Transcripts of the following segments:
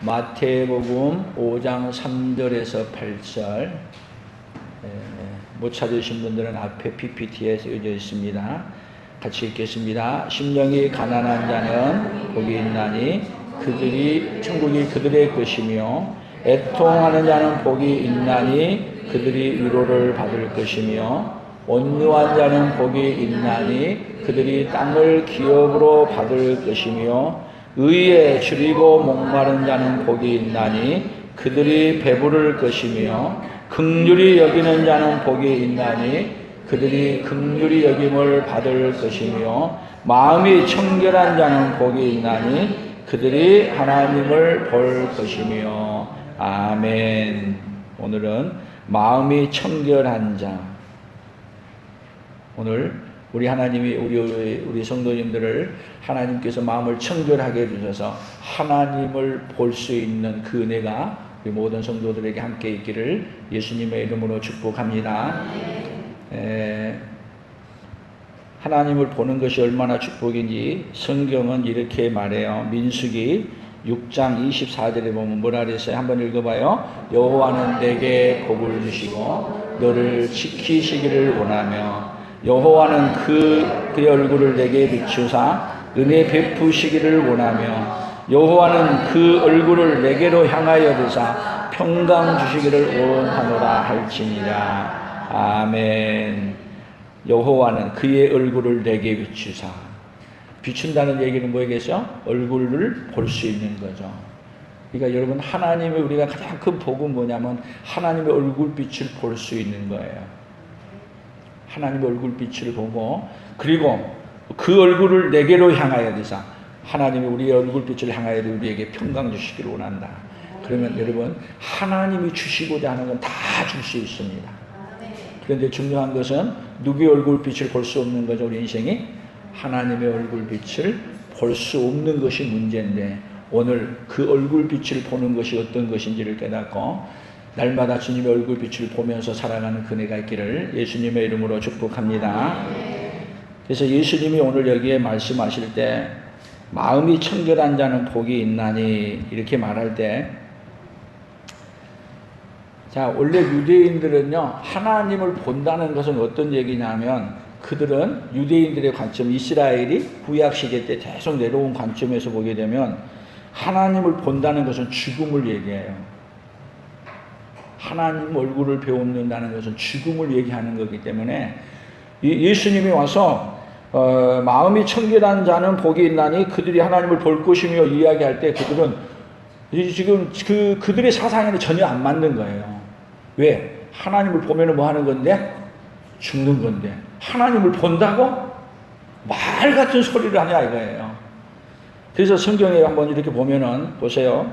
마태복음 5장 3절에서 8절. 못 찾으신 분들은 앞에 PPT에 쓰여져 있습니다. 같이 읽겠습니다. 심령이 가난한 자는 복이 있나니 천국이 그들의 것이며, 애통하는 자는 복이 있나니 그들이 위로를 받을 것이며, 온유한 자는 복이 있나니 그들이 땅을 기업으로 받을 것이며, 의에 줄이고 목마른 자는 복이 있나니 그들이 배부를 것이며, 긍휼히 여기는 자는 복이 있나니 그들이 긍휼히 여김을 받을 것이며, 마음이 청결한 자는 복이 있나니 그들이 하나님을 볼 것이며. 아멘. 오늘은 마음이 청결한 자. 오늘 우리 하나님이 우리 성도님들을 하나님께서 마음을 청결하게 해주셔서 하나님을 볼 수 있는 그 은혜가 우리 모든 성도들에게 함께 있기를 예수님의 이름으로 축복합니다. 하나님을 보는 것이 얼마나 축복인지 성경은 이렇게 말해요. 민수기 6장 24절에 보면 뭐라 그랬어요? 한번 읽어봐요. 여호와는 내게 복을 주시고 너를 지키시기를 원하며, 여호와는 그의 얼굴을 내게 비추사 은혜 베푸시기를 원하며, 여호와는 그 얼굴을 내게로 향하여 드사 평강 주시기를 원하노라 할지니라. 아멘. 여호와는 그의 얼굴을 내게 비추사. 비춘다는 얘기는 뭐겠죠? 얼굴을 볼 수 있는 거죠. 그러니까 여러분, 하나님의 우리가 가장 큰 복은 뭐냐면 하나님의 얼굴빛을 볼 수 있는 거예요. 하나님의 얼굴빛을 보고, 그리고 그 얼굴을 내게로 향하여 드사, 하나님이 우리의 얼굴빛을 향하여 우리에게 평강 주시기를 원한다. 그러면 여러분, 하나님이 주시고자 하는 건 다 줄 수 있습니다. 그런데 중요한 것은 누구의 얼굴빛을 볼 수 없는 거죠. 우리 인생이 하나님의 얼굴빛을 볼 수 없는 것이 문제인데, 오늘 그 얼굴빛을 보는 것이 어떤 것인지를 깨닫고 날마다 주님의 얼굴빛을 보면서 살아가는 그네가 있기를 예수님의 이름으로 축복합니다. 그래서 예수님이 오늘 여기에 말씀하실 때 마음이 청결한 자는 복이 있나니 이렇게 말할 때, 자, 원래 유대인들은요, 하나님을 본다는 것은 어떤 얘기냐면, 그들은 유대인들의 관점, 이스라엘이 구약시대 때 계속 내려온 관점에서 보게 되면 하나님을 본다는 것은 죽음을 얘기해요. 하나님 얼굴을 배운다는 것은 죽음을 얘기하는 거기 때문에 예수님이 와서 마음이 청결한 자는 복이 있나니 그들이 하나님을 볼 것이며 이야기할 때, 그들은 지금 그들의 사상에는 전혀 안 맞는 거예요. 왜? 하나님을 보면은 뭐 하는 건데? 죽는 건데. 하나님을 본다고? 말 같은 소리를 하냐 이거예요. 그래서 성경에 한번 이렇게 보면은 보세요.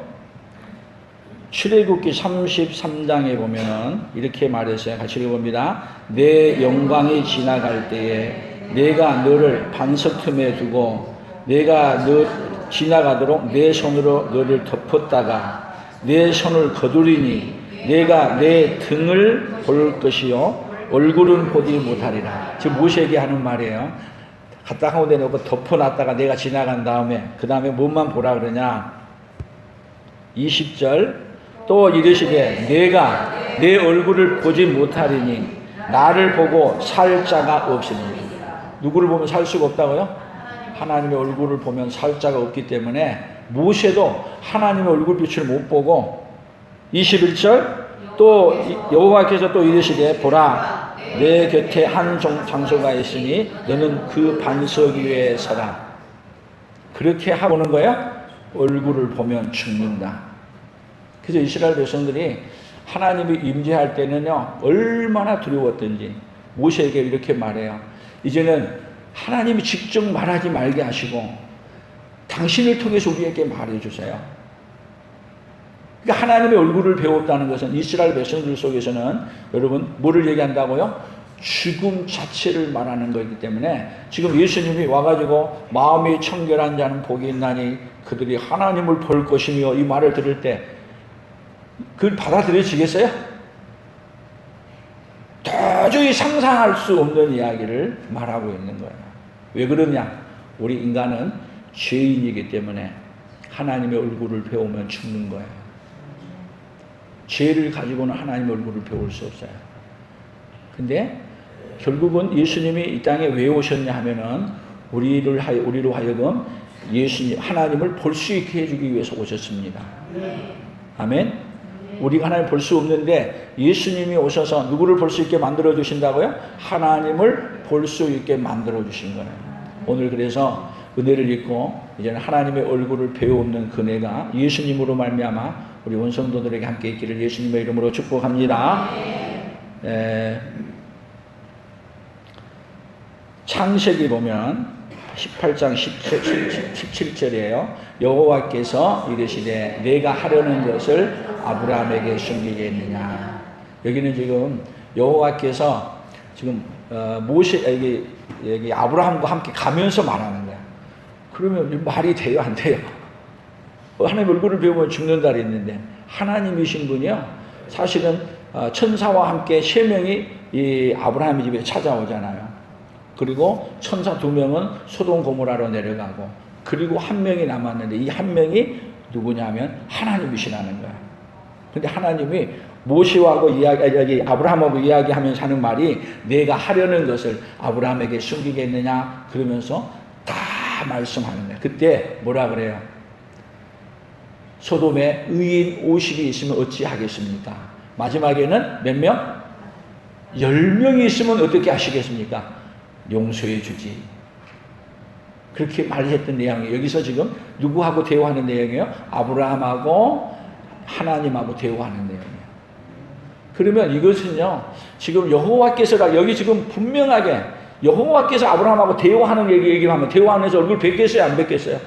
출애굽기 33장에 보면은 이렇게 말했어요. 같이 읽어봅니다. 내 영광이 지나갈 때에 내가 너를 반석 틈에 두고 내가 너 지나가도록 내 손으로 너를 덮었다가 내 손을 거두리니 내가 내 등을 볼 것이요 얼굴은 보지 못하리라. 지금 모세에게 하는 말이에요. 갖다 가운데 놓고 덮어놨다가 내가 지나간 다음에 그 다음에 뭐만 보라 그러냐. 20절 또 이르시되 내가 내 얼굴을 보지 못하리니 나를 보고 살 자가 없으니. 누구를 보면 살 수가 없다고요? 하나님의 얼굴을 보면 살 자가 없기 때문에 모세도 하나님의 얼굴빛을 못 보고, 21절 또 여호와께서 또 이르시되 보라 내 곁에 한 장소가 있으니 너는 그 반석 위에 서라. 그렇게 하고는 거야? 얼굴을 보면 죽는다. 그래서 이스라엘 백성들이 하나님이 임재할 때는요, 얼마나 두려웠던지 모세에게 이렇게 말해요. 이제는 하나님이 직접 말하지 말게 하시고 당신을 통해서 우리에게 말해주세요. 그러니까 하나님의 얼굴을 배웠다는 것은 이스라엘 백성들 속에서는 여러분 뭐를 얘기한다고요? 죽음 자체를 말하는 거기 때문에 지금 예수님이 와가지고 마음이 청결한 자는 복이 있나니 그들이 하나님을 볼 것이며 이 말을 들을 때 그걸 받아들여지겠어요? 도저히 상상할 수 없는 이야기를 말하고 있는 거예요. 왜 그러냐? 우리 인간은 죄인이기 때문에 하나님의 얼굴을 배우면 죽는 거예요. 죄를 가지고는 하나님의 얼굴을 배울 수 없어요. 근데 결국은 예수님이 이 땅에 왜 오셨냐 하면은 우리로 하여금 예수님, 하나님을 볼 수 있게 해주기 위해서 오셨습니다. 아멘? 우리가 하나님을 볼 수 없는데 예수님이 오셔서 누구를 볼 수 있게 만들어 주신다고요? 하나님을 볼 수 있게 만들어 주신 거예요. 오늘 그래서 은혜를 입고 이제는 하나님의 얼굴을 배우는 그네가 예수님으로 말미암아 우리 원성도들에게 함께 있기를 예수님의 이름으로 축복합니다. 창세기 보면 18장 17절이에요. 여호와께서 이르시되 내가 하려는 것을 아브라함에게 숨기겠느냐. 여기는 지금 여호와께서 지금 여기 아브라함과 함께 가면서 말하는 거야. 그러면 말이 돼요, 안 돼요? 하나님 얼굴을 배우면 죽는다 그랬는데 하나님이신 분이요. 사실은 천사와 함께 3명이 이 아브라함의 집에 찾아오잖아요. 그리고 천사 2명은 소돔 고모라로 내려가고 그리고 1명이 남았는데 이 1명이 누구냐면 하나님이시라는 거야. 근데 하나님이 모세하고 여기 아브라함하고 이야기하면서 하는 말이 내가 하려는 것을 아브라함에게 숨기겠느냐 그러면서 다 말씀하는 거야. 그때 뭐라 그래요? 소돔에 의인 50이 있으면 어찌하겠습니까? 마지막에는 몇 명? 10명이 있으면 어떻게 하시겠습니까? 용서해 주지. 그렇게 말했던 내용이에요. 여기서 지금 누구하고 대화하는 내용이에요? 아브라함하고 하나님하고 대화하는 내용이에요. 그러면 이것은요, 지금 여호와께서가 여기 지금 분명하게 여호와께서 아브라함하고 대화하는 얘기하면 대화하면서 얼굴 뵙겠어요? 안 뵙겠어요?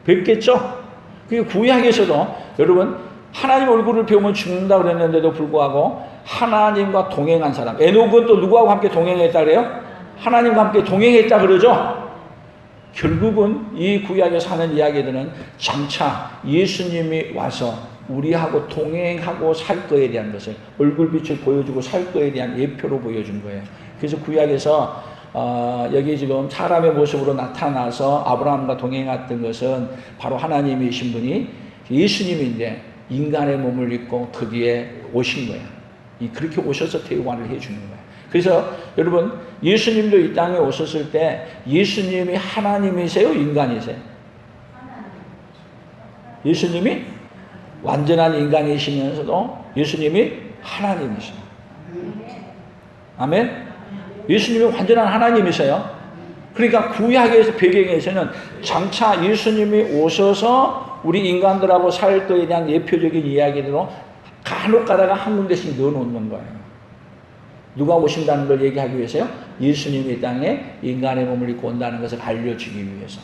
뵙겠죠? 그 구약에서도 여러분 하나님 얼굴을 배우면 죽는다고 그랬는데도 불구하고 하나님과 동행한 사람, 에녹은 또 누구하고 함께 동행했다 그래요? 하나님과 함께 동행했다 그러죠? 결국은 이 구약에서 하는 이야기들은 장차 예수님이 와서 우리하고 동행하고 살 거에 대한 것을 얼굴빛을 보여주고 살 거에 대한 예표로 보여준 거예요. 그래서 구약에서 여기 지금 사람의 모습으로 나타나서 아브라함과 동행했던 것은 바로 하나님이신 분이 예수님인데 인간의 몸을 입고 거기에 오신 거예요. 그렇게 오셔서 대화를 해주는 거예요. 그래서 여러분 예수님도 이 땅에 오셨을 때 예수님이 하나님이세요? 인간이세요? 예수님이 완전한 인간이시면서도 예수님이 하나님이세요. 아멘? 예수님이 완전한 하나님이세요. 그러니까 구약의 배경에서는 장차 예수님이 오셔서 우리 인간들하고 살 거에 대한 예표적인 이야기로 간혹 가다가 한 군데씩 넣어놓는 거예요. 누가 오신다는 걸 얘기하기 위해서요? 예수님이 이 땅에 인간의 몸을 입고 온다는 것을 알려주기 위해서.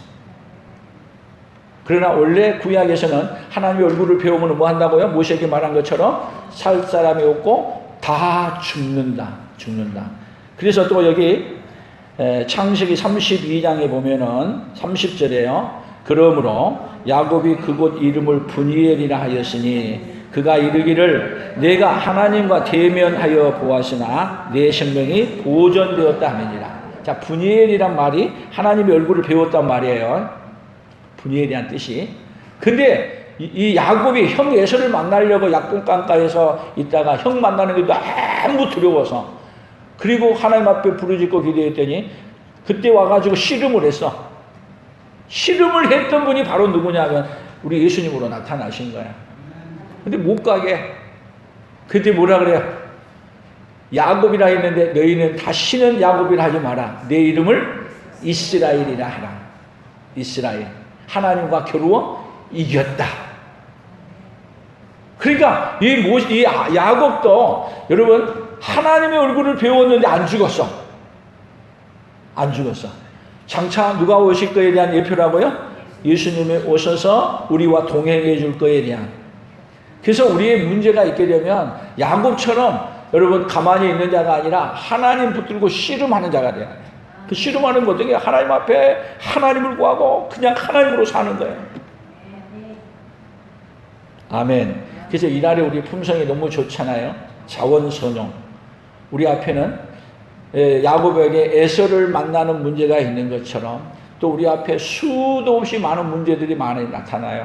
그러나 원래 구약에서는 하나님의 얼굴을 배우면 뭐 한다고요? 모세에게 말한 것처럼 살 사람이 없고 다 죽는다. 그래서 또 여기 창세기 32장에 보면은 30절에요. 그러므로 야곱이 그곳 이름을 브니엘이라 하였으니 그가 이르기를 내가 하나님과 대면하여 보았으나 내 생명이 보존되었다 하느니라. 자, 브니엘이란 말이 하나님의 얼굴을 배웠단 말이에요. 브니엘이란 뜻이. 근데 이 야곱이 형 에서를 만나려고 약분강가에서 있다가 형 만나는 게 너무 두려워서 그리고 하나님 앞에 부르짖고 기도했더니 그때 와가지고 씨름을 했어. 씨름을 했던 분이 바로 누구냐면 우리 예수님으로 나타나신 거야. 근데 못 가게. 그때 뭐라 그래요? 야곱이라 했는데 너희는 다시는 야곱이라 하지 마라. 내 이름을 이스라엘이라 하라. 이스라엘. 하나님과 겨루어 이겼다. 그러니까 이 야곱도 여러분 하나님의 얼굴을 배웠는데 안 죽었어. 안 죽었어. 장차 누가 오실 거에 대한 예표라고요? 예수님이 오셔서 우리와 동행해 줄 거에 대한. 그래서 우리의 문제가 있게 되면 야곱처럼 여러분 가만히 있는 자가 아니라 하나님 붙들고 씨름하는 자가 돼야 돼. 그 씨름하는 거 어떻게 하나님 앞에 하나님을 구하고 그냥 하나님으로 사는 거예요. 아멘. 그래서 이날에 우리 품성이 너무 좋잖아요. 자원선용. 우리 앞에는 야곱에게 에서를 만나는 문제가 있는 것처럼 또 우리 앞에 수도 없이 많은 문제들이 많이 나타나요.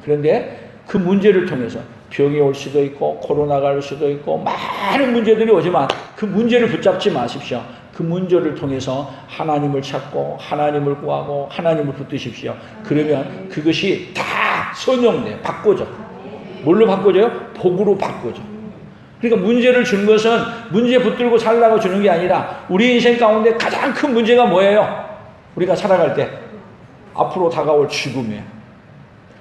그런데 그 문제를 통해서 병이 올 수도 있고 코로나가 올 수도 있고 많은 문제들이 오지만 그 문제를 붙잡지 마십시오. 그 문제를 통해서 하나님을 찾고 하나님을 구하고 하나님을 붙드십시오. 그러면 그것이 다 선용돼요. 바꿔져. 뭘로 바꿔져요? 복으로 바꿔져. 그러니까 문제를 주는 것은 문제 붙들고 살라고 주는 게 아니라 우리 인생 가운데 가장 큰 문제가 뭐예요? 우리가 살아갈 때 앞으로 다가올 죽음이에요.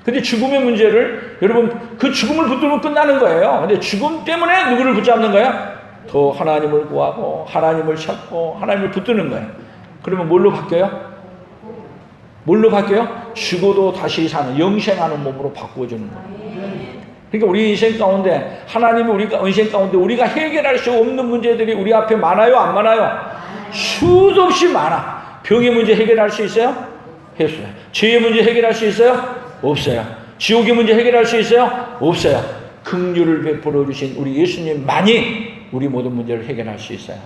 근데 죽음의 문제를 여러분 그 죽음을 붙들면 끝나는 거예요. 근데 죽음 때문에 누구를 붙잡는 거예요? 더 하나님을 구하고 하나님을 찾고 하나님을 붙드는 거예요. 그러면 뭘로 바뀌어요? 뭘로 바뀌어요? 죽어도 다시 사는 영생하는 몸으로 바꿔주는 거예요. 그러니까 우리 인생 가운데 하나님이 우리 인생 가운데 우리가 해결할 수 없는 문제들이 우리 앞에 많아요? 안 많아요? 수도 없이 많아. 병의 문제 해결할 수 있어요? 했어요. 죄의 문제 해결할 수 있어요? 없어요. 지옥의 문제 해결할 수 있어요? 없어요. 긍휼을 베풀어 주신 우리 예수님만이 우리 모든 문제를 해결할 수 있어요.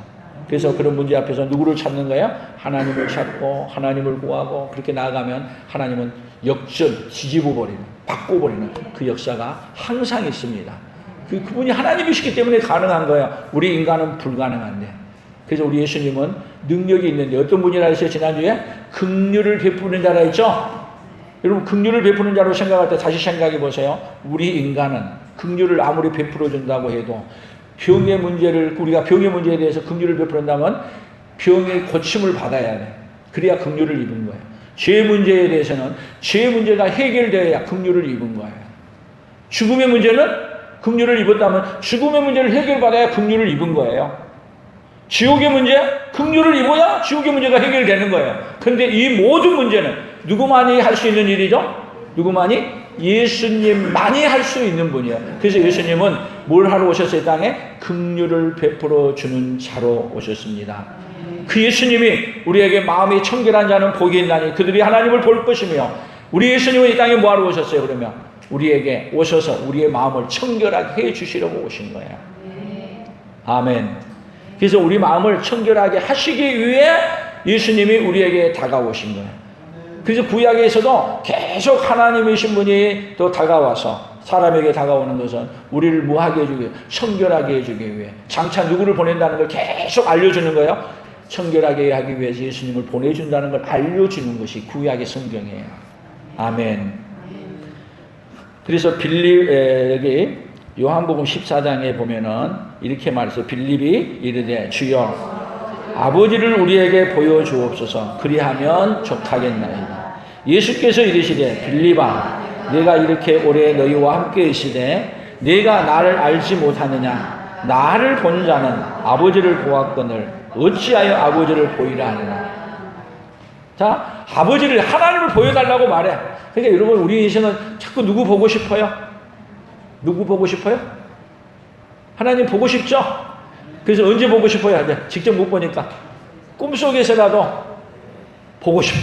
그래서 그런 문제 앞에서 누구를 찾는 거예요? 하나님을 찾고 하나님을 구하고 그렇게 나아가면 하나님은 역전, 뒤집어버리는, 바꿔버리는 그 역사가 항상 있습니다. 그분이 하나님이시기 때문에 가능한 거예요. 우리 인간은 불가능한데. 그래서 우리 예수님은 능력이 있는데 어떤 분이라 했어요? 지난주에 긍휼을 베푸는 자라 했죠? 여러분 긍휼을 베푸는 자로 생각할 때 다시 생각해 보세요. 우리 인간은 긍휼을 아무리 베풀어 준다고 해도 병의 문제를 우리가 병의 문제에 대해서 긍휼을 베푸는다면 병의 고침을 받아야 돼. 그래야 긍휼을 입은 거예요. 죄 문제에 대해서는 죄 문제가 해결되어야 긍휼을 입은 거예요. 죽음의 문제는 긍휼을 입었다면 죽음의 문제를 해결받아야 긍휼을 입은 거예요. 지옥의 문제 긍휼을 입어야 지옥의 문제가 해결되는 거예요. 그런데 이 모든 문제는 누구만이 할 수 있는 일이죠? 누구만이? 예수님만이 할 수 있는 분이에요. 그래서 예수님은 뭘 하러 오셨어요? 이 땅에 긍휼을 베풀어 주는 자로 오셨습니다. 그 예수님이 우리에게 마음이 청결한 자는 복이 있나니 그들이 하나님을 볼 것이며 우리 예수님은 이 땅에 뭐 하러 오셨어요? 그러면 우리에게 오셔서 우리의 마음을 청결하게 해 주시려고 오신 거예요. 아멘. 그래서 우리 마음을 청결하게 하시기 위해 예수님이 우리에게 다가오신 거예요. 그래서 구약에서도 계속 하나님이신 분이 또 다가와서 사람에게 다가오는 것은 우리를 뭐하게 해주기 위해 청결하게 해주기 위해 장차 누구를 보낸다는 걸 계속 알려주는 거예요. 청결하게 하기 위해서 예수님을 보내준다는 걸 알려주는 것이 구약의 성경이에요. 아멘. 그래서 여기 요한복음 14장에 보면은 이렇게 말해서 빌립이 이르되 주여 아버지를 우리에게 보여주옵소서 그리하면 족하겠나이다. 예수께서 이르시되 빌립아 내가 이렇게 오래 너희와 함께 있으되 내가 나를 알지 못하느냐 나를 본 자는 아버지를 보았거늘 어찌하여 아버지를 보이라 하느냐. 자, 아버지를 하나님을 보여달라고 말해. 그러니까 여러분 우리 인생은 자꾸 누구 보고 싶어요? 누구 보고 싶어요? 하나님 보고 싶죠? 그래서 언제 보고 싶어요? 직접 못 보니까 꿈속에서라도 보고 싶어.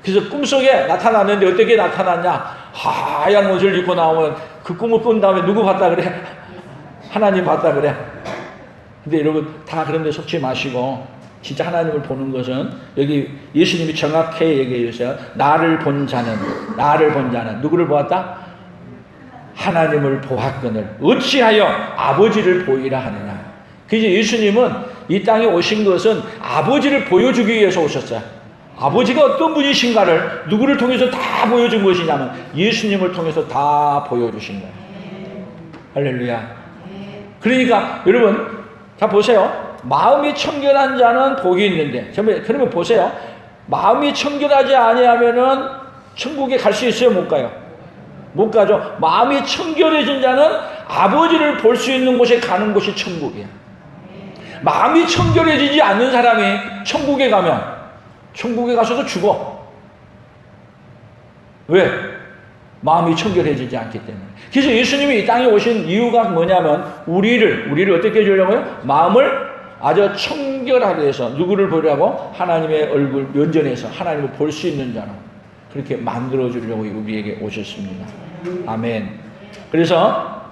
그래서 꿈속에 나타났는데 어떻게 나타났냐? 하얀 옷을 입고 나오면 그 꿈을 꾼 다음에 누구 봤다 그래? 하나님 봤다 그래. 근데 여러분 다 그런 데 속지 마시고 진짜 하나님을 보는 것은 여기 예수님이 정확히 얘기해 주세요. 나를 본 자는 누구를 보았다? 하나님을 보았거늘 어찌하여 아버지를 보이라 하느냐. 그래서 예수님은 이 땅에 오신 것은 아버지를 보여주기 위해서 오셨어요. 아버지가 어떤 분이신가를 누구를 통해서 다 보여준 것이냐면 예수님을 통해서 다 보여주신 거예요. 할렐루야. 그러니까 여러분 자 보세요. 마음이 청결한 자는 복이 있는데 그러면 보세요. 마음이 청결하지 아니하면은 천국에 갈 수 있어요? 못 가요? 못 가죠. 마음이 청결해진 자는 아버지를 볼 수 있는 곳에 가는 곳이 천국이에요. 마음이 청결해지지 않는 사람이 천국에 가면 천국에 가서도 죽어. 왜? 마음이 청결해지지 않기 때문에. 그래서 예수님이 이 땅에 오신 이유가 뭐냐면 우리를 어떻게 해주려고요? 마음을 아주 청결하게 해서 누구를 보려고? 하나님의 얼굴 면전에서 하나님을 볼 수 있는 자로 그렇게 만들어주려고 우리에게 오셨습니다. 아멘. 그래서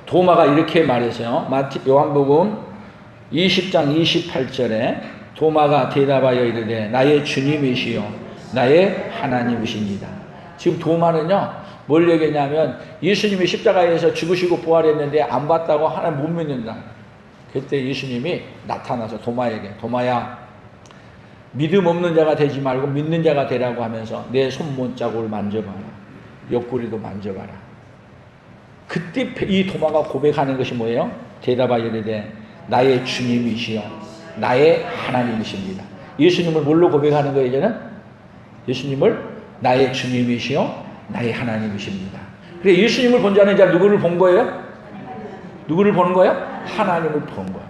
도마가 이렇게 말했어요. 요한복음 20장 28절에 도마가 대답하여 이르되 나의 주님이시요 나의 하나님이십니다. 지금 도마는요, 뭘 얘기했냐면 예수님이 십자가에서 죽으시고 부활했는데 안 봤다고 하나님 못 믿는다. 그때 예수님이 나타나서 도마에게, 도마야, 믿음 없는 자가 되지 말고 믿는 자가 되라고 하면서 내 손못자국을 만져봐라. 옆구리도 만져봐라. 그때 이 도마가 고백하는 것이 뭐예요? 대답하여 이르되 나의 주님이시여 나의 하나님이십니다. 예수님을 뭘로 고백하는 거예요? 이제는 예수님을 나의 주님이시여 나의 하나님이십니다. 그래, 예수님을 본 자는 이제 누구를 본 거예요? 누구를 보는 거예요? 하나님을 본 거예요.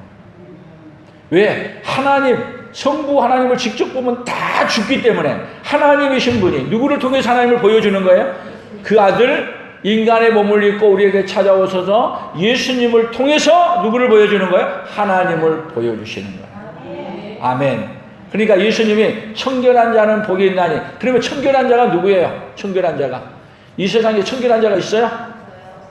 왜? 하나님, 성부 하나님을 직접 보면 다 죽기 때문에 하나님이신 분이 누구를 통해서 하나님을 보여주는 거예요? 그 아들 인간의 몸을 입고 우리에게 찾아오셔서 예수님을 통해서 누구를 보여주는 거예요? 하나님을 보여주시는 거예요. 아멘. 그러니까 예수님이 청결한 자는 복이 있나니, 그러면 청결한 자가 누구예요? 청결한 자가 이 세상에 청결한 자가 있어요?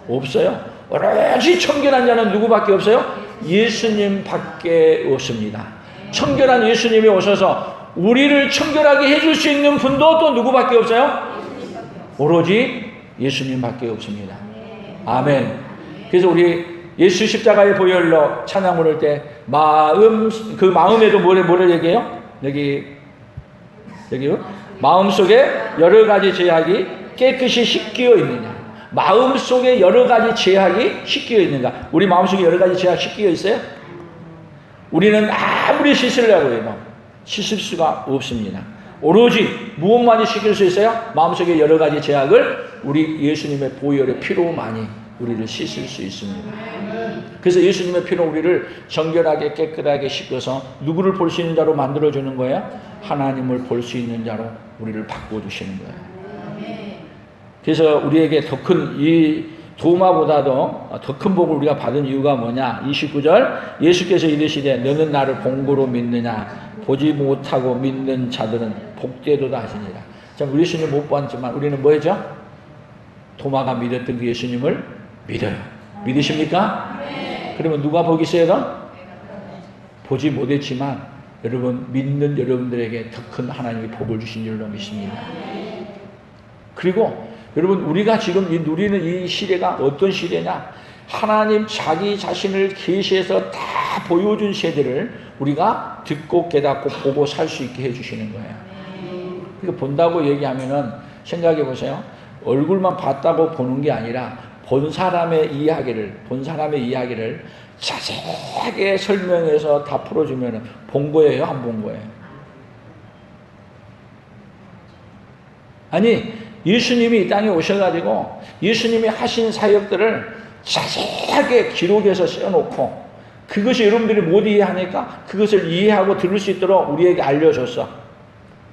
없어요. 오로지 청결한 자는 누구밖에 없어요? 예수님밖에 없습니다. 청결한 예수님이 오셔서 우리를 청결하게 해줄 수 있는 분도 또 누구밖에 없어요? 오로지 예수님밖에 없습니다. 아멘. 그래서 우리 예수 십자가의 보혈로 찬양 부를 때 그 마음에도 뭐를 얘기해요? 여기요. 마음속에 여러 가지 죄악이 깨끗이 씻겨 있느냐. 마음속에 여러 가지 죄악이 씻겨 있는가? 우리 마음속에 여러 가지 죄악 씻겨 있어요? 우리는 아무리 씻으려고 해도 씻을 수가 없습니다. 오로지 무엇만이 씻길 수 있어요? 마음속에 여러 가지 죄악을 우리 예수님의 보혈의 피로만이 우리를 씻을 수 있습니다. 그래서 예수님의 피로 우리를 정결하게 깨끗하게 씻겨서 누구를 볼 수 있는 자로 만들어주는 거예요? 하나님을 볼 수 있는 자로 우리를 바꿔주시는 거예요. 그래서 우리에게 더 큰 이 도마보다도 더 큰 복을 우리가 받은 이유가 뭐냐? 29절 예수께서 이르시되 너는 나를 본고로 믿느냐? 보지 못하고 믿는 자들은 복되도다 하시니라. 참 우리 예수님 못 봤지만 우리는 뭐죠? 도마가 믿었던 그 예수님을 믿어요. 믿으십니까? 그러면 누가 복이 있어요? 보지 못했지만 여러분 믿는 여러분들에게 더 큰 하나님이 복을 주신 줄로 믿습니다. 그리고 여러분 우리가 지금 누리는 이 시대가 어떤 시대냐? 하나님 자기 자신을 계시해서 다 보여준 세대를 우리가 듣고 깨닫고 보고 살 수 있게 해주시는 거예요. 그러니까 본다고 얘기하면은 생각해 보세요. 얼굴만 봤다고 보는 게 아니라 본 사람의 이야기를 자세하게 설명해서 다 풀어주면 본 거예요? 안 본 거예요? 아니 예수님이 이 땅에 오셔가지고 예수님이 하신 사역들을 자세하게 기록해서 써놓고 그것이 여러분들이 못 이해하니까 그것을 이해하고 들을 수 있도록 우리에게 알려줬어.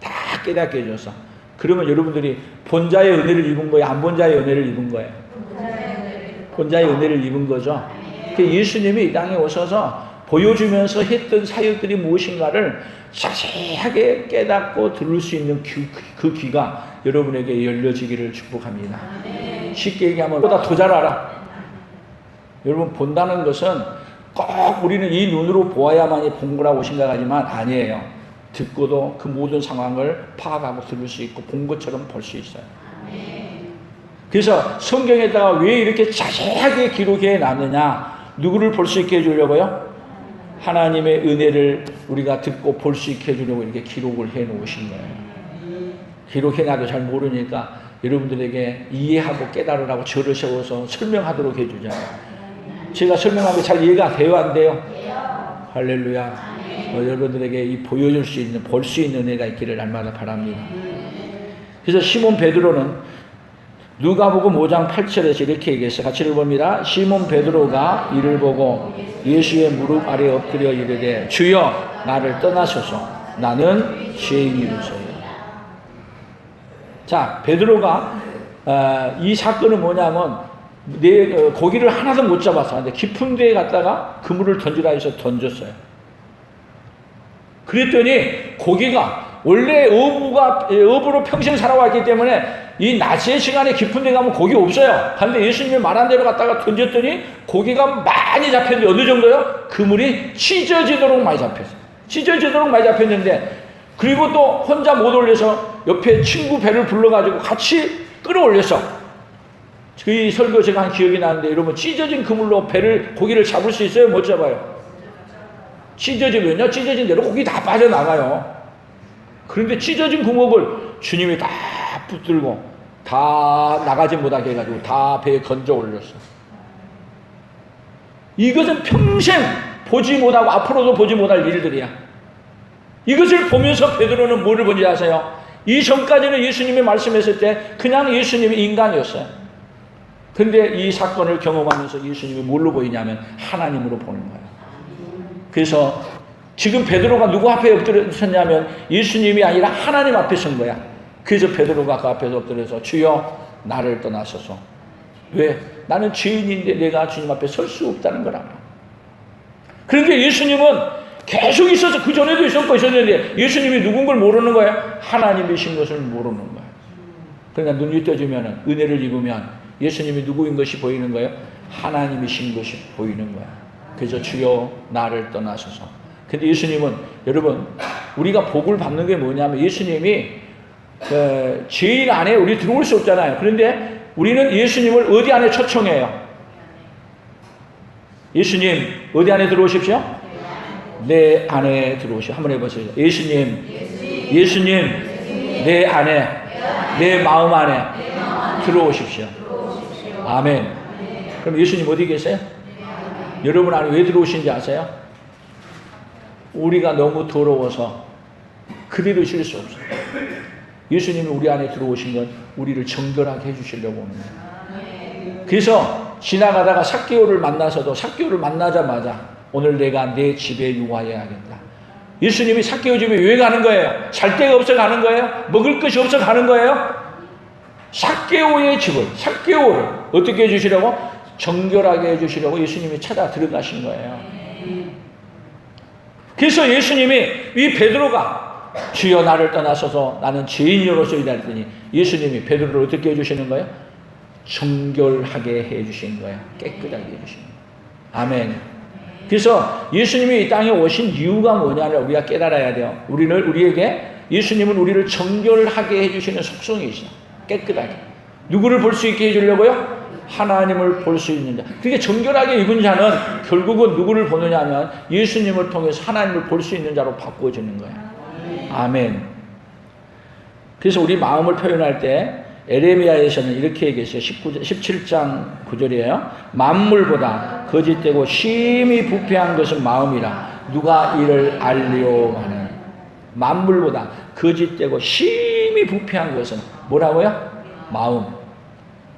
다 깨닫게 해줬어. 그러면 여러분들이 본자의 은혜를 입은 거예요? 안 본 자의 은혜를 입은 거예요? 본자의 은혜를 입은 거죠. 예수님이 이 땅에 오셔서 보여주면서 했던 사역들이 무엇인가를 자세하게 깨닫고 들을 수 있는 그 귀가 여러분에게 열려지기를 축복합니다. 쉽게 얘기하면 보다 더 잘 알아. 여러분 본다는 것은 꼭 우리는 이 눈으로 보아야만이 본 거라고 생각하지만 아니에요. 듣고도 그 모든 상황을 파악하고 들을 수 있고 본 것처럼 볼 수 있어요. 그래서 성경에다가 왜 이렇게 자세하게 기록해 놨느냐? 누구를 볼 수 있게 해주려고요? 하나님의 은혜를 우리가 듣고 볼 수 있게 해주려고 이렇게 기록을 해 놓으신 거예요. 기록해놔도 잘 모르니까 여러분들에게 이해하고 깨달으라고 저를 세워서 설명하도록 해주잖아요. 제가 설명하면 잘 이해가 돼요? 안 돼요? 할렐루야. 여러분들에게 이 보여줄 수 있는, 볼 수 있는 은혜가 있기를 날마다 바랍니다. 그래서 시몬 베드로는 누가복음 5장 8절에서 이렇게 얘기했어요. 같이 읽어봅니다. 시몬 베드로가 이를 보고 예수의 무릎 아래 엎드려 이르되 주여 나를 떠나소서 나는 죄인이로소요. 자, 베드로가 이 사건은 뭐냐면 고기를 하나도 못 잡았어. 근데 깊은 데에 갔다가 그물을 던지라 해서 던졌어요. 그랬더니 고기가 원래 어부로 평생 살아왔기 때문에 이 낮의 시간에 깊은 데 가면 고기 없어요. 그런데 예수님이 말한 대로 갔다가 던졌더니 고기가 많이 잡혔는데 어느 정도요? 그물이 찢어지도록 많이 잡혔어요. 찢어지도록 많이 잡혔는데 그리고 또 혼자 못 올려서 옆에 친구 배를 불러가지고 같이 끌어올렸어. 그 설교 제가 한 기억이 나는데, 여러분 찢어진 그물로 고기를 잡을 수 있어요? 못 잡아요? 찢어지면요, 찢어진 대로 고기 다 빠져나가요. 그런데 찢어진 구멍을 주님이 다 붙들고 다 나가지 못하게 해가지고 다 배에 건져 올렸어. 이것은 평생 보지 못하고 앞으로도 보지 못할 일들이야. 이것을 보면서 베드로는 뭐를 본지 아세요? 이전까지는 예수님이 말씀했을 때 그냥 예수님이 인간이었어요. 근데 이 사건을 경험하면서 예수님이 뭘로 보이냐면 하나님으로 보는 거예요. 그래서 지금 베드로가 누구 앞에 엎드렸냐면 예수님이 아니라 하나님 앞에 선 거야. 그래서 베드로가 그 앞에서 엎드려서 주여 나를 떠나소서. 왜? 나는 죄인인데 내가 주님 앞에 설 수 없다는 거라. 그런데 예수님은 계속 있어서 그 전에도 있었는데 예수님이 누군 걸 모르는 거예요. 하나님이신 것을 모르는 거예요. 그러니까 눈이 떠지면 은혜를 입으면 예수님이 누구인 것이 보이는 거예요. 하나님이신 것이 보이는 거예요. 그래서 주여 나를 떠나소서. 근데 예수님은 여러분 우리가 복을 받는 게 뭐냐면 예수님이 죄인 안에 우리 들어올 수 없잖아요. 그런데 우리는 예수님을 어디 안에 초청해요? 예수님 어디 안에 들어오십시오? 내 안에 들어오시오. 한번 해보세요. 예수님 내 안에 내 마음 안에 들어오십시오. 아멘. 그럼 예수님 어디 계세요? 여러분 안에 왜 들어오신지 아세요? 우리가 너무 더러워서 그대로 쉴 수 없어요. 예수님이 우리 안에 들어오신 건 우리를 정결하게 해주시려고 오는 거예요. 그래서 지나가다가 삭개오를 만나서도 삭개오를 만나자마자 오늘 내가 내 집에 유하여야겠다. 예수님이 삭개오 집에 왜 가는 거예요? 잘 데가 없어 가는 거예요? 먹을 것이 없어 가는 거예요? 삭개오의 집을, 삭개오를 어떻게 해주시려고? 정결하게 해주시려고 예수님이 찾아 들어가신 거예요. 그래서 예수님이 이 베드로가 주여 나를 떠나서서 나는 죄인으로서이다 했더니 예수님이 베드로를 어떻게 해주시는 거예요? 정결하게 해주신 거예요. 깨끗하게 해주신 거예요. 아멘. 그래서 예수님이 이 땅에 오신 이유가 뭐냐를 우리가 깨달아야 돼요. 우리에게 예수님은 우리를 정결하게 해주시는 속성이 있어요. 깨끗하게. 누구를 볼 수 있게 해주려고요? 하나님을 볼 수 있는 자. 그게 정결하게 입은 자는 결국은 누구를 보느냐 하면 예수님을 통해서 하나님을 볼 수 있는 자로 바꿔주는 거예요. 아멘. 그래서 우리 마음을 표현할 때 에레미야에서는 이렇게 얘기했어요. 17장 9절이에요. 만물보다 거짓되고 심히 부패한 것은 마음이라 누가 이를 알리오마는. 만물보다 거짓되고 심히 부패한 것은 뭐라고요? 마음.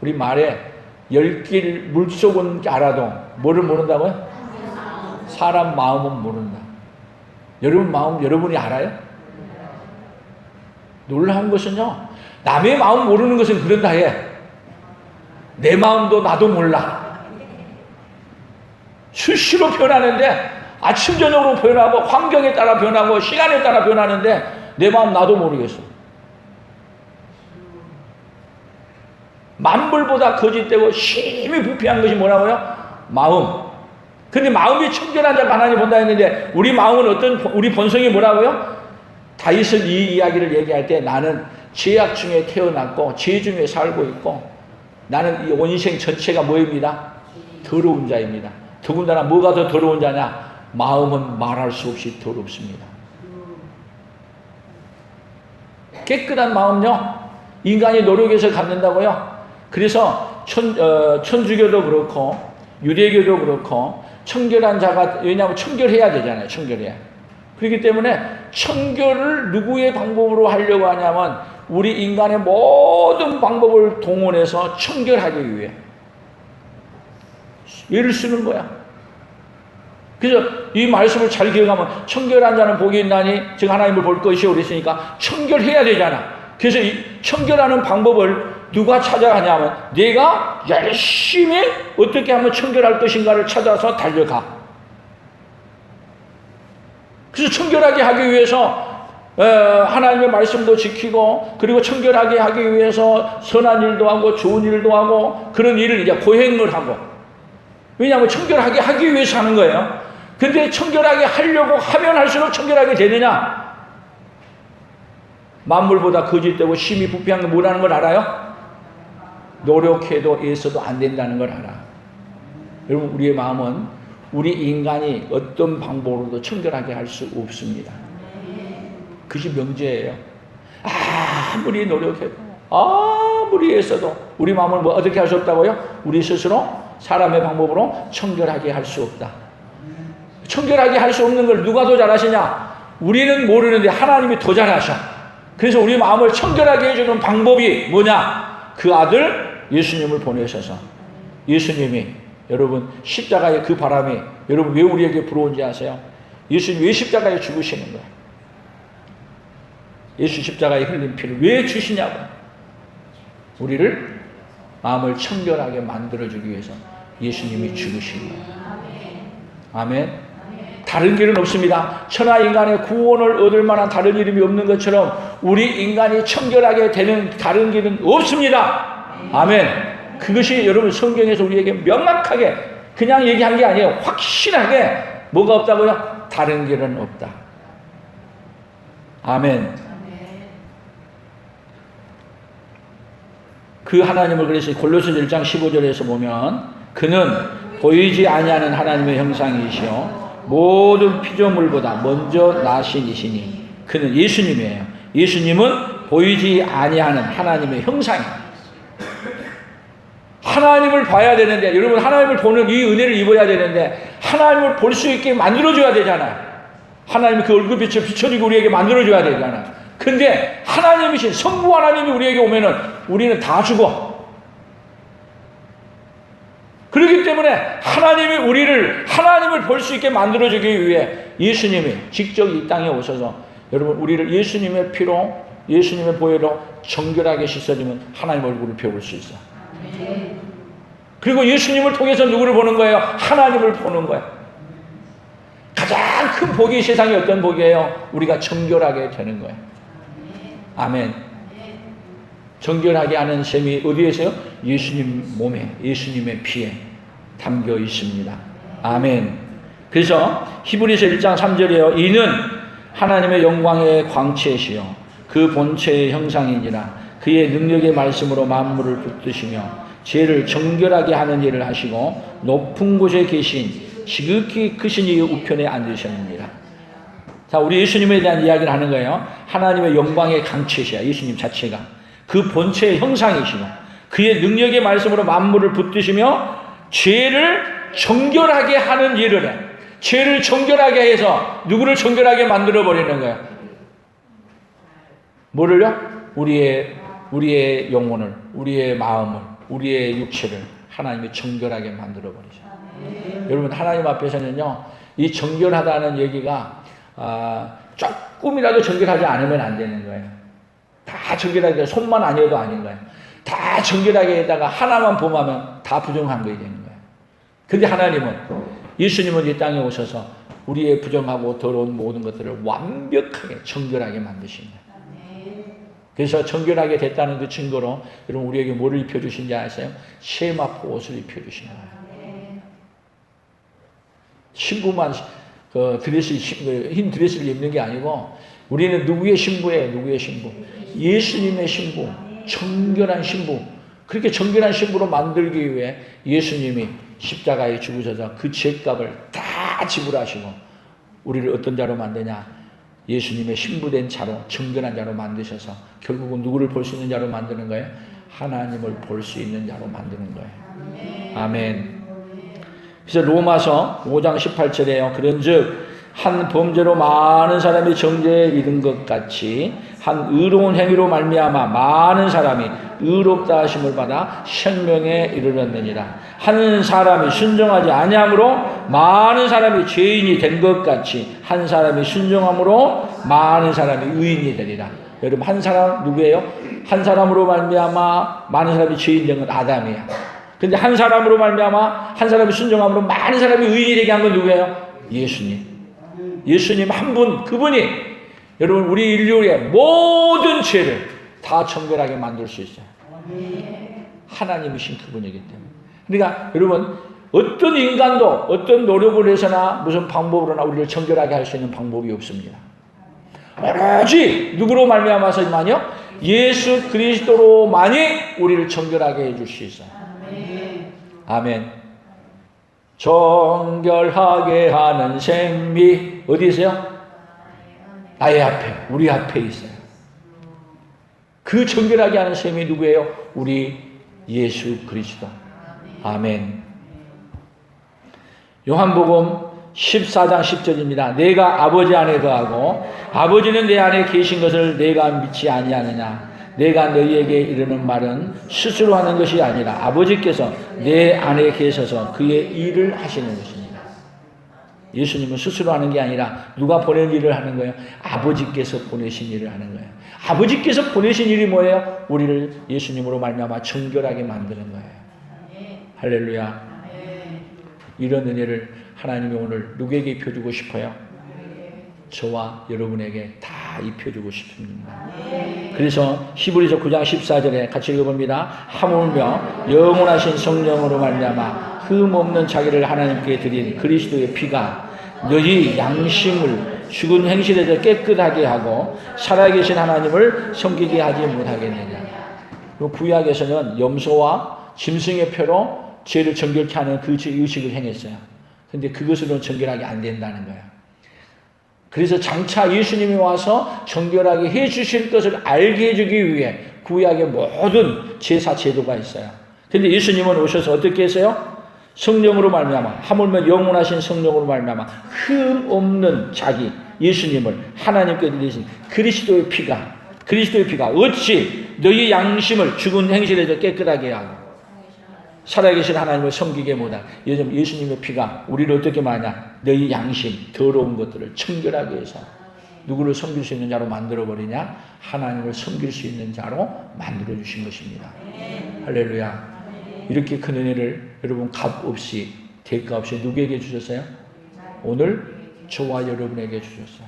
우리 말에 열길 물속은 알아도 뭐를 모른다고요? 사람 마음은 모른다. 여러분 마음 여러분이 알아요? 놀라운 것은요, 남의 마음 모르는 것은 그런다 해. 내 마음도 나도 몰라. 수시로 변하는데 아침 저녁으로 변하고 환경에 따라 변하고 시간에 따라 변하는데 내 마음 나도 모르겠어. 만물보다 거짓되고 심히 부패한 것이 뭐라고요? 마음. 근데 마음이 청결한 자를 하나님 본다 했는데 우리 마음은 우리 본성이 뭐라고요? 다윗은 이 이야기를 얘기할 때 나는 죄악 중에 태어났고 죄 중에 살고 있고 나는 이 온 인생 전체가 뭐입니다? 더러운 자입니다. 더군다나 뭐가 더 더러운 자냐? 마음은 말할 수 없이 더럽습니다. 깨끗한 마음요, 인간이 노력해서 갖는다고요. 그래서 천주교도 그렇고 유대교도 그렇고 청결한 자가, 왜냐하면 청결해야 되잖아요. 청결해야. 그렇기 때문에 청결을 누구의 방법으로 하려고 하냐면 우리 인간의 모든 방법을 동원해서 청결하기 위해 예를 쓰는 거야. 그래서 이 말씀을 잘 기억하면 청결한 자는 복이 있나니 즉 하나님을 볼 것이요 그랬으니까 청결해야 되잖아. 그래서 이 청결하는 방법을 누가 찾아가냐면 내가 열심히 어떻게 하면 청결할 것인가를 찾아서 달려가. 그래서 청결하게 하기 위해서 하나님의 말씀도 지키고 그리고 청결하게 하기 위해서 선한 일도 하고 좋은 일도 하고 그런 일을 이제 고행을 하고, 왜냐하면 청결하게 하기 위해서 하는 거예요. 근데 청결하게 하려고 하면 할수록 청결하게 되느냐? 만물보다 거짓되고 심히 부패한 게 뭐라는 걸 알아요? 노력해도 애써도 안 된다는 걸 알아. 여러분, 우리의 마음은 우리 인간이 어떤 방법으로도 청결하게 할 수 없습니다. 그것이 명제예요. 아무리 노력해도, 아무리 애써도 우리 마음을 뭐 어떻게 할 수 없다고요? 우리 스스로 사람의 방법으로 청결하게 할 수 없다. 청결하게 할 수 없는 걸 누가 더 잘하시냐? 우리는 모르는데 하나님이 더 잘하셔. 그래서 우리 마음을 청결하게 해주는 방법이 뭐냐? 그 아들 예수님을 보내셔서, 예수님이 여러분 십자가의 그 바람이 여러분 왜 우리에게 불어온지 아세요? 예수님 왜 십자가에 죽으시는 거예요? 예수 십자가에 흘린 피를 왜 주시냐고. 우리를 마음을 청결하게 만들어주기 위해서 예수님이 죽으신 거예요. 아멘. 다른 길은 없습니다. 천하 인간의 구원을 얻을 만한 다른 이름이 없는 것처럼 우리 인간이 청결하게 되는 다른 길은 없습니다. 아멘. 그것이 여러분 성경에서 우리에게 명확하게 그냥 얘기한 게 아니에요. 확실하게 뭐가 없다고요? 다른 길은 없다. 아멘. 그 하나님을 그래서 골로새서 1장 15절에서 보면 그는 보이지 아니하는 하나님의 형상이시요 모든 피조물보다 먼저 나신 이시니 그는 예수님이에요. 예수님은 보이지 아니하는 하나님의 형상이에요. 하나님을 봐야 되는데, 여러분 하나님을 보는 이 은혜를 입어야 되는데 하나님을 볼 수 있게 만들어줘야 되잖아요. 하나님이 그 얼굴빛을 비춰주고 우리에게 만들어줘야 되잖아요. 근데 하나님이신 성부 하나님이 우리에게 오면은 우리는 다 죽어. 그렇기 때문에 하나님이 우리를 하나님을 볼 수 있게 만들어주기 위해 예수님이 직접 이 땅에 오셔서 여러분 우리를 예수님의 피로 예수님의 보혈로 정결하게 씻어주면 하나님 얼굴을 배울 수 있어. 그리고 예수님을 통해서 누구를 보는 거예요? 하나님을 보는 거예요. 가장 큰 복이 세상에 어떤 복이에요? 우리가 정결하게 되는 거예요. 아멘. 정결하게 하는 셈이 어디에 있어요? 예수님 몸에, 예수님의 피에 담겨 있습니다. 아멘. 그래서 히브리서 1장 3절에요. 이는 하나님의 영광의 광채시요 그 본체의 형상이니라 그의 능력의 말씀으로 만물을 붙드시며 죄를 정결하게 하는 일을 하시고 높은 곳에 계신 지극히 크신 이의 우편에 앉으셨느니라. 자, 우리 예수님에 대한 이야기를 하는 거예요. 하나님의 영광의 강체시야. 예수님 자체가 그 본체의 형상이시고 그의 능력의 말씀으로 만물을 붙드시며 죄를 정결하게 하는 일을 해. 죄를 정결하게 해서 누구를 정결하게 만들어 버리는 거예요? 뭐를요? 우리의 영혼을, 우리의 마음을, 우리의 육체를 하나님이 정결하게 만들어 버리죠. 여러분 하나님 앞에서는요, 이 정결하다는 얘기가 조금이라도 정결하지 않으면 안 되는 거예요. 다 정결하게 손만 아니어도 아닌 거예요. 다 정결하게 해다가 하나만 범하면 다 부정한 거야 되는 거예요. 근데 하나님은 예수님은 이 땅에 오셔서 우리의 부정하고 더러운 모든 것들을 완벽하게 정결하게 만드신 거예요. 그래서 정결하게 됐다는 그 증거로 여러분 우리에게 뭐를 입혀주신지 아세요? 세마포 옷을 입혀주신 거예요. 신부만 흰 드레스를 입는 게 아니고 우리는 누구의 신부예요? 누구의 신부? 예수님의 신부, 정결한 신부. 그렇게 정결한 신부로 만들기 위해 예수님이 십자가에 죽으셔서 그 죄값을 다 지불하시고 우리를 어떤 자로 만드냐? 예수님의 신부된 자로, 정결한 자로 만드셔서 결국은 누구를 볼 수 있는 자로 만드는 거예요? 하나님을 볼 수 있는 자로 만드는 거예요. 아멘. 그래서 로마서 5장 18절에요. 그런즉 한 범죄로 많은 사람이 정죄에 이른 것 같이 한 의로운 행위로 말미암아 많은 사람이 의롭다 하심을 받아 생명에 이르렀느니라. 한 사람이 순종하지 아니함으로 많은 사람이 죄인이 된 것 같이 한 사람이 순종함으로 많은 사람이 의인이 되리라. 여러분 한 사람 누구예요? 한 사람으로 말미암아 많은 사람이 죄인 된 건 아담이야. 근데 한 사람으로 말미암아 한 사람이 순종함으로 많은 사람이 의인이 되게 한 건 누구예요? 예수님. 예수님 한 분, 그분이 여러분 우리 인류의 모든 죄를 다 정결하게 만들 수 있어요. 하나님이신 그분이기 때문에. 그러니까 여러분 어떤 인간도 어떤 노력을 해서나 무슨 방법으로나 우리를 정결하게 할 수 있는 방법이 없습니다. 오로지 누구로 말미암아서만요? 예수 그리스도로만이 우리를 정결하게 해줄 수 있어요. 아멘. 정결하게 하는 셈이 어디 있어요? 나의 앞에, 우리 앞에 있어요. 그 정결하게 하는 셈이 누구예요? 우리 예수 그리스도. 아멘. 요한복음 14장 10절입니다. 내가 아버지 안에 거하고 아버지는 내 안에 계신 것을 내가 믿지 아니하느냐. 내가 너희에게 이르는 말은 스스로 하는 것이 아니라 아버지께서 내 안에 계셔서 그의 일을 하시는 것입니다. 예수님은 스스로 하는 게 아니라 누가 보낸 일을 하는 거예요? 아버지께서 보내신 일을 하는 거예요. 아버지께서 보내신 일이 뭐예요? 우리를 예수님으로 말미암아 정결하게 만드는 거예요. 할렐루야. 이런 은혜를 하나님이 오늘 누구에게 입혀주고 싶어요? 저와 여러분에게 다 입혀주고 싶습니다. 그래서 히브리서 9장 14절에 같이 읽어봅니다. 하물며 영원하신 성령으로 말미암아 흠없는 자기를 하나님께 드린 그리스도의 피가 너희 양심을 죽은 행실에서 깨끗하게 하고 살아계신 하나님을 섬기게 하지 못하겠느냐. 구약에서는 염소와 짐승의 표로 죄를 정결케 하는 그 의식을 행했어요. 근데 그것으로는 정결하게 안 된다는 거예요. 그래서 장차 예수님이 와서 정결하게 해주실 것을 알게 해주기 위해 구약의 모든 제사 제도가 있어요. 근데 예수님은 오셔서 어떻게 했어요? 성령으로 말미암아 하물며 영원하신 성령으로 말미암아 흠 없는 자기 예수님을 하나님께 드리신 그리스도의 피가 어찌 너희 양심을 죽은 행실에서 깨끗하게 하고 살아계신 하나님을 섬기게 못한 예수님의 피가 우리를 어떻게 하냐? 너희 양심 더러운 것들을 청결하게 해서 누구를 섬길 수 있는 자로 만들어버리냐? 하나님을 섬길 수 있는 자로 만들어주신 것입니다. 할렐루야. 이렇게 큰 은혜를 여러분 값없이 대가 없이 누구에게 주셨어요? 오늘 저와 여러분에게 주셨어요.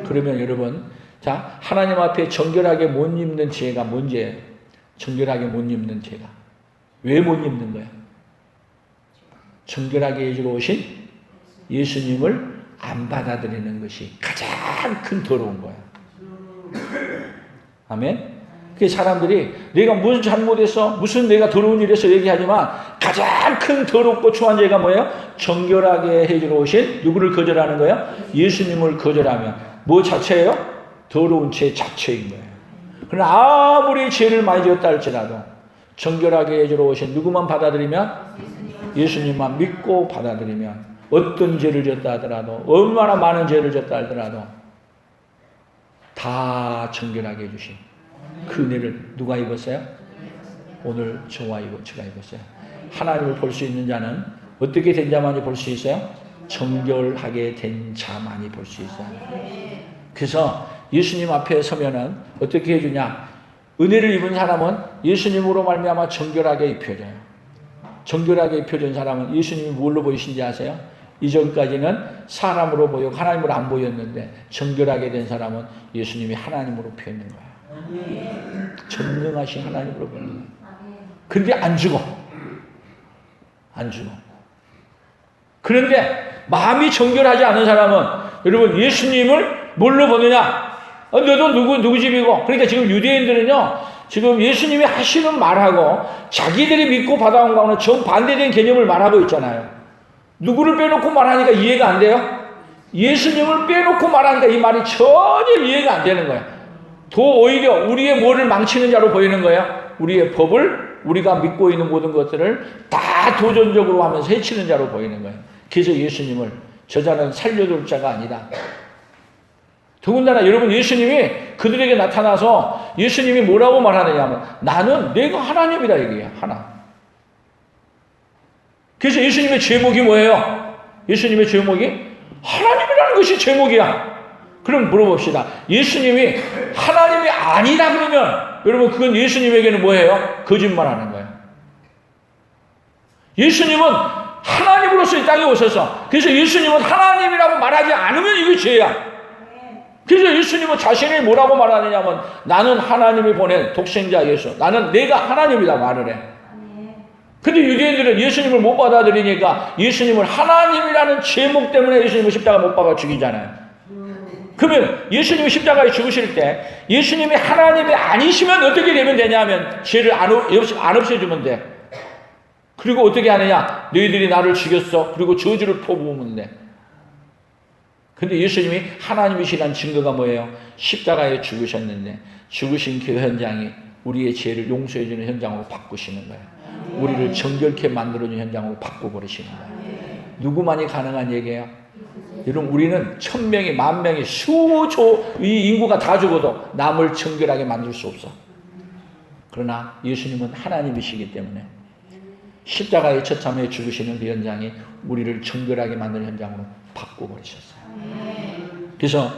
그러면 여러분 자 하나님 앞에 정결하게 못 입는 죄가 뭔 죄예요? 정결하게 못 입는 죄가 왜 못 입는 거야? 정결하게 해주러 오신 예수님을 안 받아들이는 것이 가장 큰 더러운 거야. 아멘? 그 사람들이 내가 무슨 잘못했어? 무슨 내가 더러운 일 했어? 얘기하지만 가장 큰 더럽고 추한 죄가 뭐예요? 정결하게 해주러 오신 누구를 거절하는 거예요? 예수님을 거절하면 뭐 자체예요? 더러운 죄 자체인 거예요. 그러나 아무리 죄를 많이 지었다 할지라도 정결하게 해주러 오신 누구만 받아들이면 예수님만 믿고 받아들이면 어떤 죄를 졌다 하더라도 얼마나 많은 죄를 졌다 하더라도 다 정결하게 해주신 그 은혜를 누가 입었어요? 오늘 저와 제가 입었어요. 하나님을 볼 수 있는 자는 어떻게 된 자만이 볼 수 있어요? 정결하게 된 자만이 볼 수 있어요. 그래서 예수님 앞에 서면은 어떻게 해주냐? 은혜를 입은 사람은 예수님으로 말미암아 정결하게 입혀져요. 정결하게 입혀진 사람은 예수님이 뭘로 보이신지 아세요? 이전까지는 사람으로 보이고 하나님으로 안 보였는데 정결하게 된 사람은 예수님이 하나님으로 보이는 거예요. 전능하신 하나님으로 보이는 거예요. 그런데 안 죽어. 그런데 마음이 정결하지 않은 사람은 여러분 예수님을 뭘로 보느냐? 너도 누구 집이고. 그러니까 지금 유대인들은요, 지금 예수님이 하시는 말하고 자기들이 믿고 받아온 거는 정반대된 개념을 말하고 있잖아요. 누구를 빼놓고 말하니까 이해가 안 돼요? 예수님을 빼놓고 말하니까 이 말이 전혀 이해가 안 되는 거예요. 더 오히려 우리의 뭐를 망치는 자로 보이는 거예요. 우리의 법을, 우리가 믿고 있는 모든 것들을 다 도전적으로 하면서 해치는 자로 보이는 거예요. 그래서 예수님을 저 자는 살려둘 자가 아니다. 더군다나 여러분 예수님이 그들에게 나타나서 예수님이 뭐라고 말하느냐 하면 나는 내가 하나님이다 얘기해요. 하나. 그래서 예수님의 제목이 뭐예요? 예수님의 제목이 하나님이라는 것이 제목이야. 그럼 물어봅시다. 예수님이 하나님이 아니다 그러면 여러분 그건 예수님에게는 뭐예요? 거짓말하는 거예요. 예수님은 하나님으로서 이 땅에 오셔서 그래서 예수님은 하나님이라고 말하지 않으면 이거 죄야. 그래서 예수님은 자신이 뭐라고 말하느냐면 나는 하나님이 보낸 독생자 예수. 나는 내가 하나님이다 말을 해. 근데 유대인들은 예수님을 못 받아들이니까 예수님을 하나님이라는 제목 때문에 예수님을 십자가 못 박아 죽이잖아요. 그러면 예수님이 십자가에 죽으실 때 예수님이 하나님이 아니시면 어떻게 되면 되냐면 죄를 안 없애주면 돼. 그리고 어떻게 하느냐? 너희들이 나를 죽였어. 그리고 저주를 퍼부으면 돼. 근데 예수님이 하나님이시라는 증거가 뭐예요? 십자가에 죽으셨는데 죽으신 그 현장이 우리의 죄를 용서해주는 현장으로 바꾸시는 거예요. 우리를 정결케 만들어주는 현장으로 바꿔버리시는 거예요. 누구만이 가능한 얘기예요? 여러분, 우리는 1000명이 10,000명이 수조 이 인구가 다 죽어도 남을 정결하게 만들 수 없어. 그러나 예수님은 하나님이시기 때문에 십자가의 처참에 죽으시는 그 현장이 우리를 정결하게 만드는 현장으로 바꿔버리셨어요. 그래서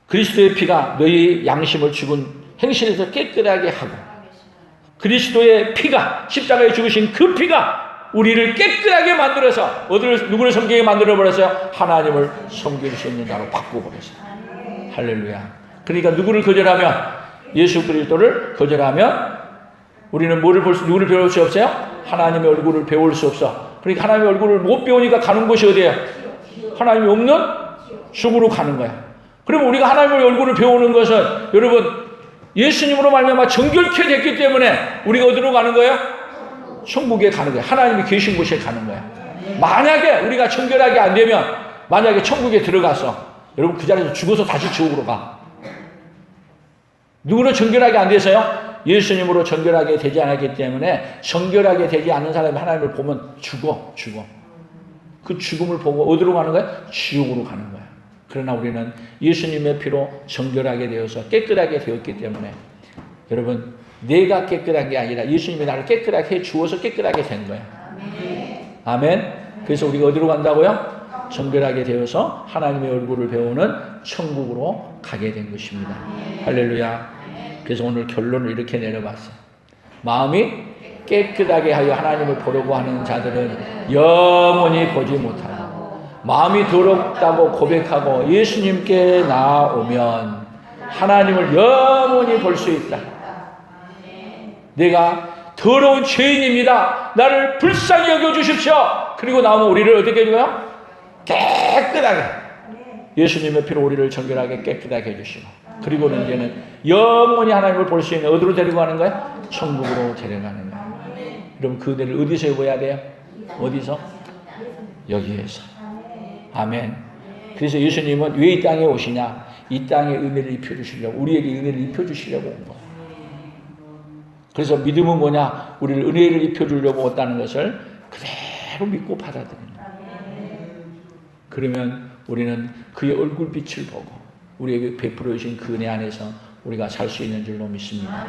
그리스도의 피가 너희 양심을 죽은 행실에서 깨끗하게 하고, 그리스도의 피가, 십자가에 죽으신 그 피가 우리를 깨끗하게 만들어서 누구를 섬기게 만들어버렸어요? 하나님을 섬길 수 있는 자로 바꿔버렸어요. 할렐루야. 그러니까 누구를 거절하면, 예수 그리스도를 거절하면 우리는 누구를 배울 수 없어요? 하나님의 얼굴을 배울 수 없어. 그러니까 하나님의 얼굴을 못 배우니까 가는 곳이 어디예요? 하나님이 없는 지옥으로 가는 거야. 그러면 우리가 하나님의 얼굴을 배우는 것은 여러분 예수님으로 말미암아 정결케 됐기 때문에 우리가 어디로 가는 거예요? 천국에 가는 거예요. 하나님이 계신 곳에 가는 거예요. 만약에 우리가 정결하게 안 되면, 만약에 천국에 들어가서 여러분 그 자리에서 죽어서 다시 지옥으로 가. 누구는 정결하게 안 돼서요? 예수님으로 정결하게 되지 않았기 때문에 정결하게 되지 않는 사람이 하나님을 보면 죽어. 그 죽음을 보고 어디로 가는 거야? 지옥으로 가는 거야. 그러나 우리는 예수님의 피로 정결하게 되어서 깨끗하게 되었기 때문에 여러분 내가 깨끗한 게 아니라 예수님이 나를 깨끗하게 해 주어서 깨끗하게 된 거야. 아멘. 그래서 우리가 어디로 간다고요? 정결하게 되어서 하나님의 얼굴을 배우는 천국으로 가게 된 것입니다. 할렐루야. 그래서 오늘 결론을 이렇게 내려봤어요. 마음이 깨끗하게 하여 하나님을 보려고 하는 자들은 영원히 보지 못하고, 마음이 더럽다고 고백하고 예수님께 나오면 하나님을 영원히 볼 수 있다. 내가 더러운 죄인입니다. 나를 불쌍히 여겨주십시오. 그리고 나오면 우리를 어떻게 해줘요? 깨끗하게, 예수님의 피로 우리를 정결하게 깨끗하게 해주시고, 그리고는 이제는 영원히 하나님을 볼 수 있는 어디로 데리고 가는 거예요? 천국으로 데려가는 거예요. 그럼 그 은혜를 어디서 입어야 돼요? 어디서? 여기에서. 아멘. 그래서 예수님은 왜 이 땅에 오시냐? 이 땅에 은혜를 입혀주시려고, 우리에게 은혜를 입혀주시려고 온 거예요. 그래서 믿음은 뭐냐? 우리를 은혜를 입혀주려고 왔다는 것을 그대로 믿고 받아들이는 거예요. 그러면 우리는 그의 얼굴빛을 보고 우리에게 베풀어 주신 그 은혜 안에서 우리가 살 수 있는 줄로 믿습니다.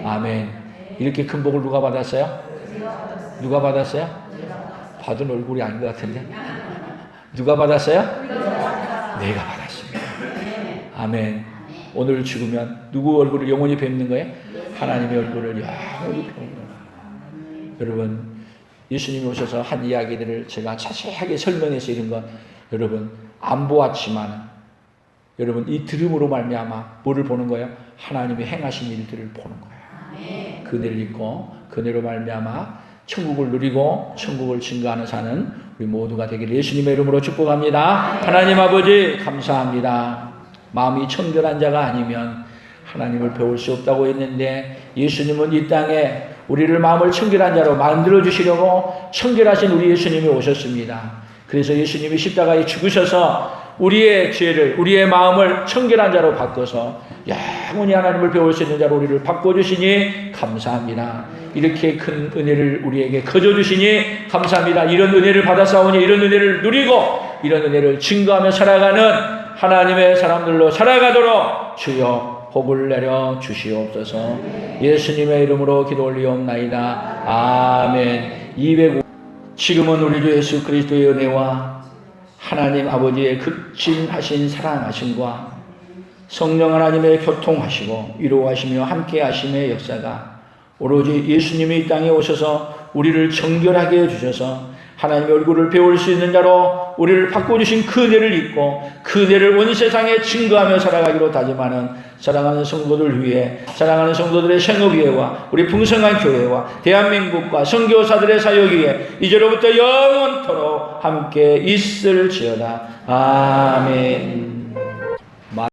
아멘. 이렇게 큰 복을 누가 받았어요? 누가 받았어요? 받은 얼굴이 아닌 것 같은데. 누가 받았어요? 내가 받았습니다. 아멘. 오늘 죽으면 누구 얼굴을 영원히 뵙는 거예요? 하나님의 얼굴을 영원히 뵙는 거예요. 여러분, 예수님이 오셔서 한 이야기들을 제가 자세하게 설명해서 이런 건 여러분 안 보았지만 여러분 이 들음으로 말미암아 뭐를 보는 거예요? 하나님이 행하신 일들을 보는 거예요. 그네를 읽고 그네로 말미암아 천국을 누리고 천국을 증거하는 사는 우리 모두가 되기를 예수님의 이름으로 축복합니다. 하나님 아버지 감사합니다. 마음이 청결한 자가 아니면 하나님을 배울 수 없다고 했는데 예수님은 이 땅에 우리를 마음을 청결한 자로 만들어 주시려고 청결하신 우리 예수님이 오셨습니다. 그래서 예수님이 십자가에 죽으셔서 우리의 죄를, 우리의 마음을 청결한 자로 바꿔서 영원히 하나님을 배울 수 있는 자로 우리를 바꿔주시니 감사합니다. 이렇게 큰 은혜를 우리에게 거저주시니 감사합니다. 이런 은혜를 받아싸우니 이런 은혜를 누리고 이런 은혜를 증거하며 살아가는 하나님의 사람들로 살아가도록 주여 복을 내려 주시옵소서. 예수님의 이름으로 기도 올리옵나이다. 아멘. 205 지금은 우리 주 예수 그리스도의 은혜와 하나님 아버지의 극진하신 사랑하심과 성령 하나님의 교통하시고 위로하시며 함께하심의 역사가 오로지 예수님이 이 땅에 오셔서 우리를 정결하게 해주셔서 하나님의 얼굴을 배울 수 있는 자로 우리를 바꿔주신 그 은혜를 잊고 그 은혜를 온 세상에 증거하며 살아가기로 다짐하는 사랑하는 성도들 위해, 사랑하는 성도들의 생업위에와 우리 풍성한 교회와 대한민국과 선교사들의 사역 위에 이제로부터 영원토록 함께 있을지어다. 아멘.